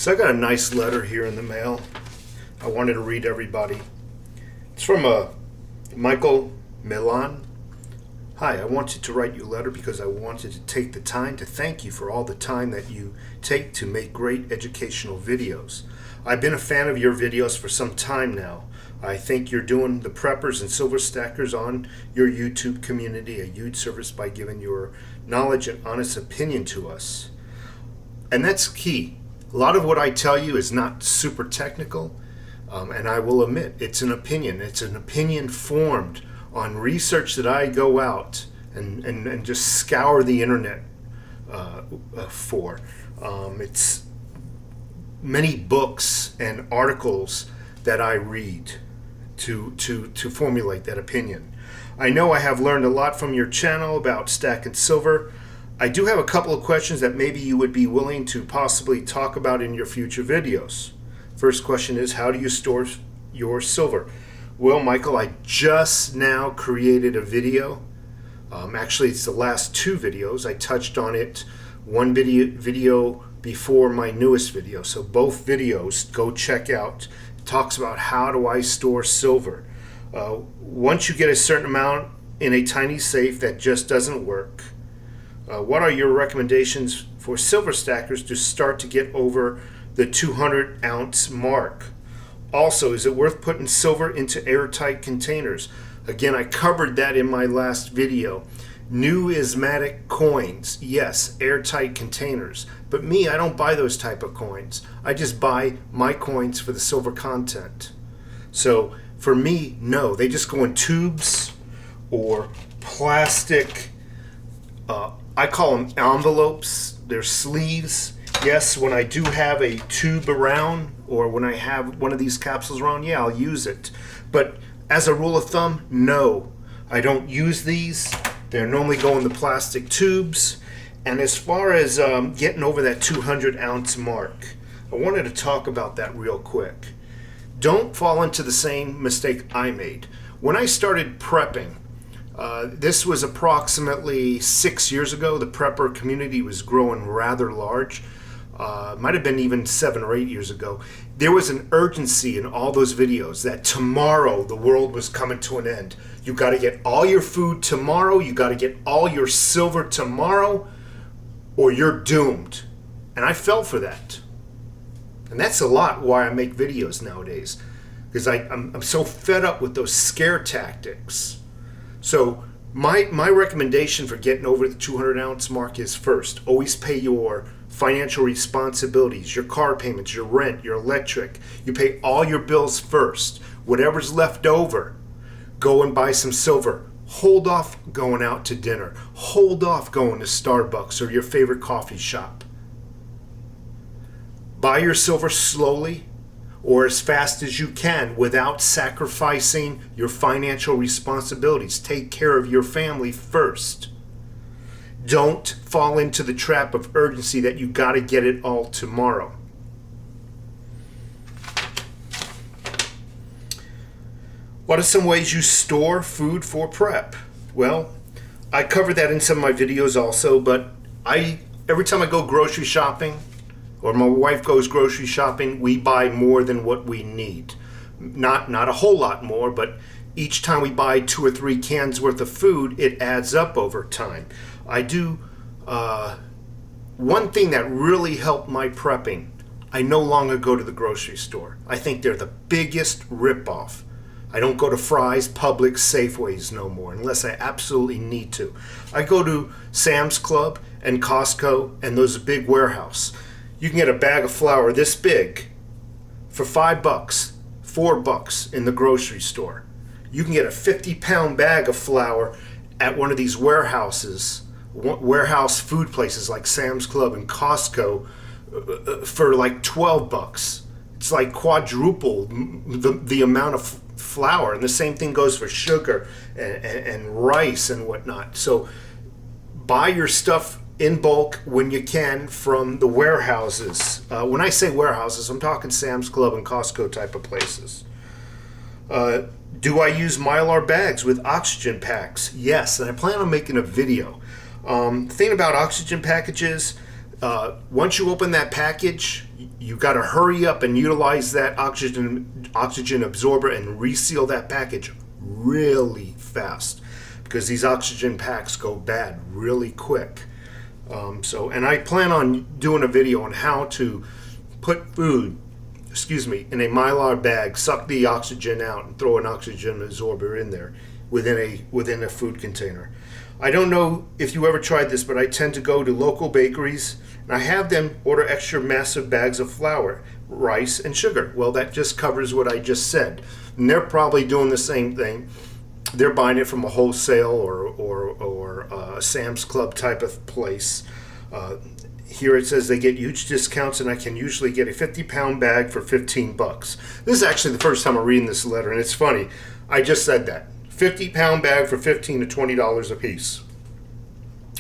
So I got a nice letter here in the mail. I wanted to read everybody. It's from Michael Milan. Hi, I wanted to write you a letter because I wanted to take the time to thank you for all the time that you take to make great educational videos. I've been a fan of your videos for some time now. I think you're doing the preppers and silver stackers on your YouTube community a huge service by giving your knowledge and honest opinion to us. And that's key. A lot of what I tell you is not super technical, and I will admit it's an opinion. It's an opinion formed on research that I go out and just scour the internet for. It's many books and articles that I read to formulate that opinion. I know I have learned a lot from your channel about stacking silver. I do have a couple of questions that maybe you would be willing to possibly talk about in your future videos. First question is, how do you store your silver? Well, Michael, I just now created a video. Actually, it's the last two videos. I touched on it one video before my newest video. So both videos, go check out. It talks about how do I store silver. Once you get a certain amount in a tiny safe that just doesn't work, what are your recommendations for silver stackers to start to get over the 200 ounce mark? Also, is it worth putting silver into airtight containers? Again, I covered that in my last video. Numismatic coins, yes, airtight containers. But me, I don't buy those type of coins. I just buy my coins for the silver content. So for me, no, they just go in tubes or plastic, I call them envelopes. They're sleeves. Yes, when I do have a tube around or when I have one of these capsules around, yeah, I'll use it. But as a rule of thumb, no, I don't use these. They normally go in the plastic tubes. And as far as getting over that 200 ounce mark, I wanted to talk about that real quick. Don't fall into the same mistake I made. When I started prepping, this was approximately 6 years ago. The prepper community was growing rather large. Might have been even 7 or 8 years ago. There was an urgency in all those videos that tomorrow the world was coming to an end. You got to get all your food tomorrow. You got to get all your silver tomorrow, or you're doomed. And I fell for that. And that's a lot why I make videos nowadays, because I'm so fed up with those scare tactics. So my recommendation for getting over the 200 ounce mark is, first, always pay your financial responsibilities, your car payments, your rent, your electric. You pay all your bills first. Whatever's left over, go and buy some silver. Hold off going out to dinner. Hold off going to Starbucks or your favorite coffee shop. Buy your silver slowly or as fast as you can without sacrificing your financial responsibilities. Take care of your family first. Don't fall into the trap of urgency that you got to get it all tomorrow. What are some ways you store food for prep? Well, I covered that in some of my videos also, but every time I go grocery shopping, or my wife goes grocery shopping, we buy more than what we need. Not a whole lot more, but each time we buy 2 or 3 cans worth of food, it adds up over time. I do one thing that really helped my prepping. I no longer go to the grocery store. I think they're the biggest ripoff. I don't go to Fry's, Publix, Safeways no more unless I absolutely need to. I go to Sam's Club and Costco and those big warehouse. You can get a bag of flour this big for $5, $4 in the grocery store. You can get a 50-pound bag of flour at one of these warehouse food places like Sam's Club and Costco for like $12. It's like quadruple the amount of flour, and the same thing goes for sugar and rice and whatnot. So buy your stuff in bulk when you can from the warehouses. When I say warehouses, I'm talking Sam's Club and Costco type of places. Do I use Mylar bags with oxygen packs? Yes, and I plan on making a video. The thing about oxygen packages, once you open that package, you got to hurry up and utilize that oxygen absorber and reseal that package really fast, because these oxygen packs go bad really quick. And I plan on doing a video on how to put food, in a Mylar bag, suck the oxygen out, and throw an oxygen absorber in there within a food container. I don't know if you ever tried this, but I tend to go to local bakeries and I have them order extra massive bags of flour, rice, and sugar. Well, that just covers what I just said. And they're probably doing the same thing. They're buying it from a wholesale or a Sam's Club type of place. Here it says they get huge discounts, and I can usually get a 50-pound bag for $15. This is actually the first time I'm reading this letter, and it's funny. I just said that. 50-pound bag for $15 to $20 a piece,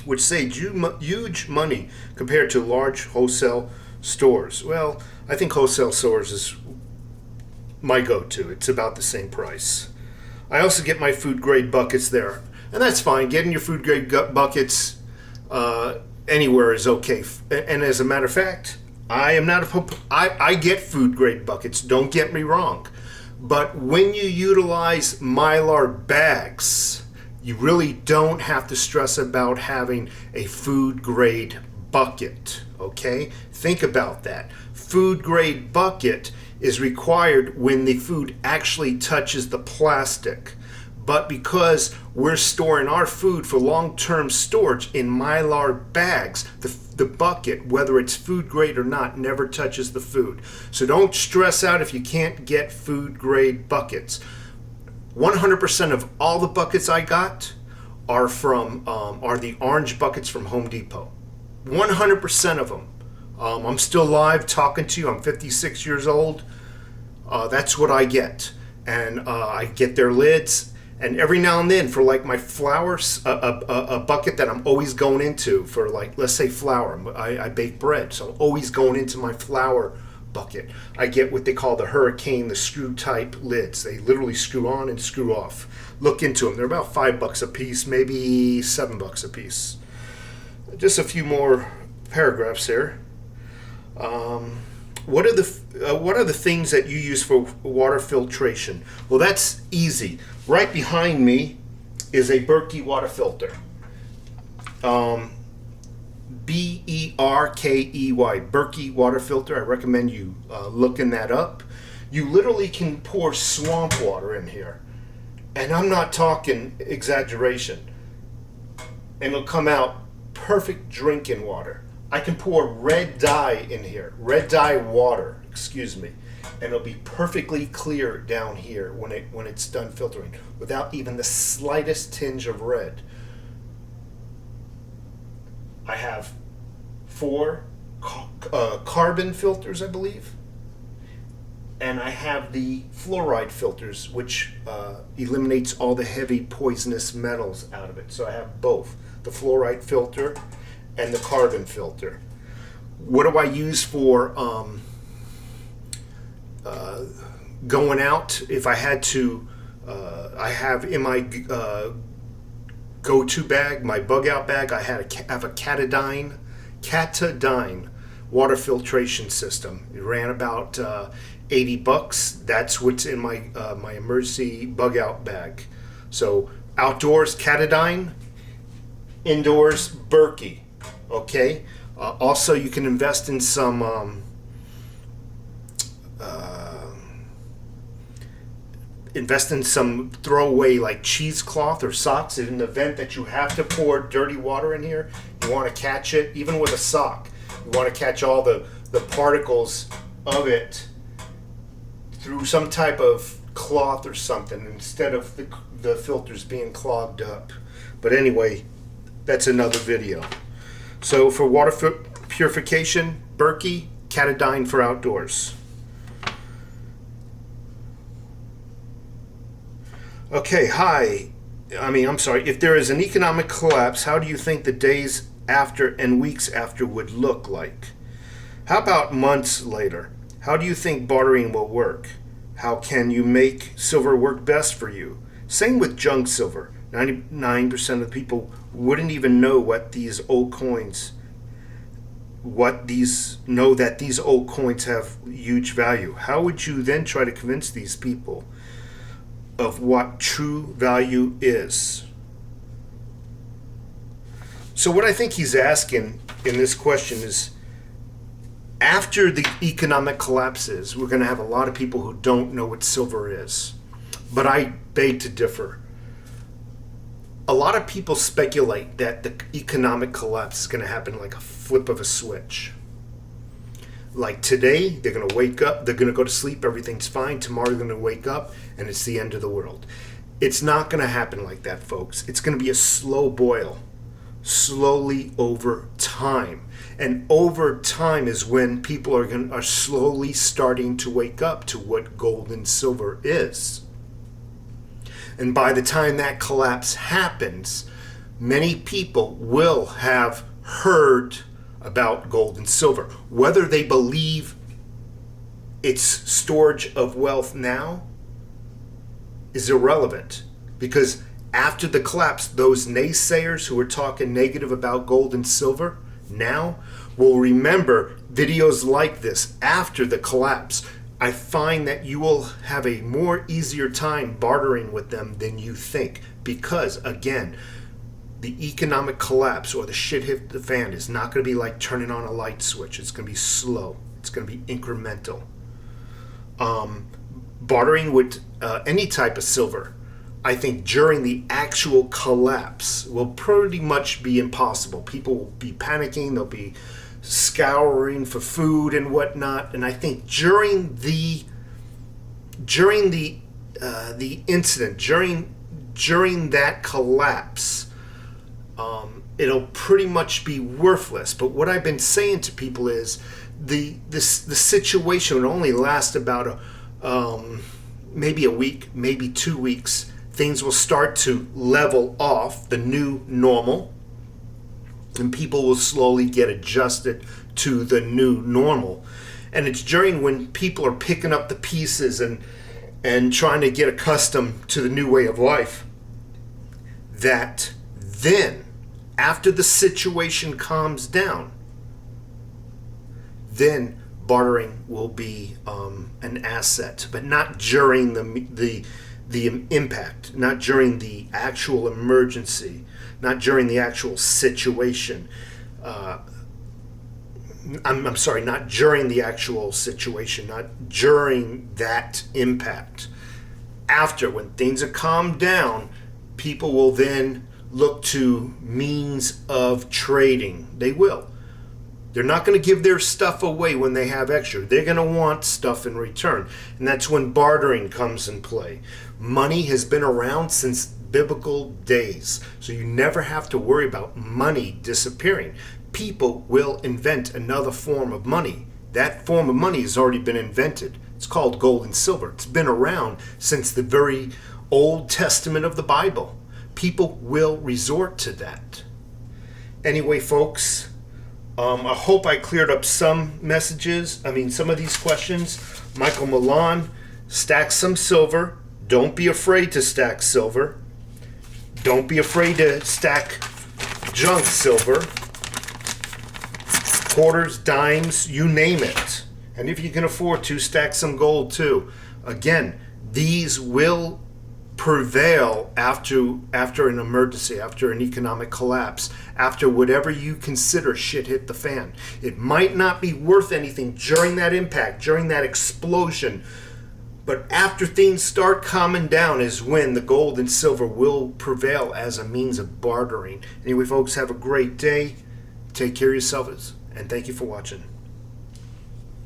which saves huge money compared to large wholesale stores. Well, I think wholesale stores is my go-to. It's about the same price. I also get my food grade buckets there, and that's fine. Getting your food grade buckets anywhere is okay. And as a matter of fact, I get food grade buckets. Don't get me wrong, but when you utilize Mylar bags, you really don't have to stress about having a food grade bucket. Okay, think about that. Food grade bucket is required when the food actually touches the plastic. But because we're storing our food for long-term storage in Mylar bags, the bucket, whether it's food grade or not, never touches the food. So don't stress out if you can't get food grade buckets. 100% of all the buckets I got are the orange buckets from Home Depot. 100% of them. I'm still live talking to you. I'm 56 years old. That's what I get. And I get their lids. And every now and then, for like my flours, a bucket that I'm always going into for, like, let's say flour. I bake bread, so I'm always going into my flour bucket. I get what they call the Hurricane, the screw type lids. They literally screw on and screw off. Look into them. They're about $5 a piece, maybe $7 a piece. Just a few more paragraphs here. What are the things that you use for water filtration? Well, that's easy. Right behind me is a Berkey water filter. Berkey, Berkey water filter. I recommend you looking that up. You literally can pour swamp water in here, and I'm not talking exaggeration. And it'll come out perfect drinking water. I can pour red dye in here, red dye water, and it'll be perfectly clear down here when it's done filtering, without even the slightest tinge of red. I have 4 carbon filters, I believe, and I have the fluoride filters, which eliminates all the heavy poisonous metals out of it. So I have both, the fluoride filter and the carbon filter. What do I use for going out? If I had to, I have in my go-to bag, my bug out bag, I have a Catadine water filtration system. It ran about $80. That's what's in my my emergency bug out bag. So outdoors, Catadine; indoors, Berkey. Okay. Also, you can invest in some throwaway, like cheesecloth or socks. In the event that you have to pour dirty water in here, you want to catch it, even with a sock. You want to catch all the particles of it through some type of cloth or something, instead of the filters being clogged up. But anyway, that's another video. So for water purification, Berkey, Catadine for outdoors. Okay, I'm sorry. If there is an economic collapse, how do you think the days after and weeks after would look like? How about months later? How do you think bartering will work? How can you make silver work best for you? Same with junk silver. 99% of the people wouldn't even know what these old coins know that these old coins have huge value, how would you then try to convince these people of what true value is? So what I think he's asking in this question is, after the economic collapses, we're going to have a lot of people who don't know what silver is. But I beg to differ. A lot of people speculate that the economic collapse is going to happen like a flip of a switch. Like today, they're going to wake up, they're going to go to sleep, everything's fine. Tomorrow, they're going to wake up, and it's the end of the world. It's not going to happen like that, folks. It's going to be a slow boil, slowly over time. And over time is when people are slowly starting to wake up to what gold and silver is. And by the time that collapse happens, many people will have heard about gold and silver. Whether they believe it's storage of wealth now is irrelevant, because after the collapse, those naysayers who are talking negative about gold and silver now will remember videos like this after the collapse. I find that you will have a more easier time bartering with them than you think, because again, the economic collapse or the shit hit the fan is not going to be like turning on a light switch. It's going to be slow. It's going to be incremental. Bartering with any type of silver, I think during the actual collapse will pretty much be impossible. People will be panicking. They'll be scouring for food and whatnot. And I think during the incident, during that collapse, it'll pretty much be worthless. But what I've been saying to people is the situation would only last about maybe a week, maybe 2 weeks. Things will start to level off, the new normal, and people will slowly get adjusted to the new normal. And it's during when people are picking up the pieces and trying to get accustomed to the new way of life that then, after the situation calms down, then bartering will be an asset, but not during the impact, not during the actual emergency, not during the actual situation. I'm sorry, not during the actual situation, not during that impact. After, when things are calmed down, people will then look to means of trading. They will. They're not going to give their stuff away when they have extra. They're going to want stuff in return. And that's when bartering comes in play. Money has been around since biblical days, so you never have to worry about money disappearing. People will invent another form of money. That form of money has already been invented. It's called gold and silver. It's been around since the very Old Testament of the Bible. People will resort to that. Anyway, folks, I hope I cleared up some some of these questions. Michael Milan, stack some silver. Don't be afraid to stack silver. Don't be afraid to stack junk silver. Quarters, dimes, you name it. And if you can afford to, stack some gold too. Again, these will prevail after an emergency, after an economic collapse, after whatever you consider shit hit the fan. It might not be worth anything during that impact, during that explosion, but after things start calming down is when the gold and silver will prevail as a means of bartering. Anyway, folks, have a great day. Take care of yourselves, and thank you for watching.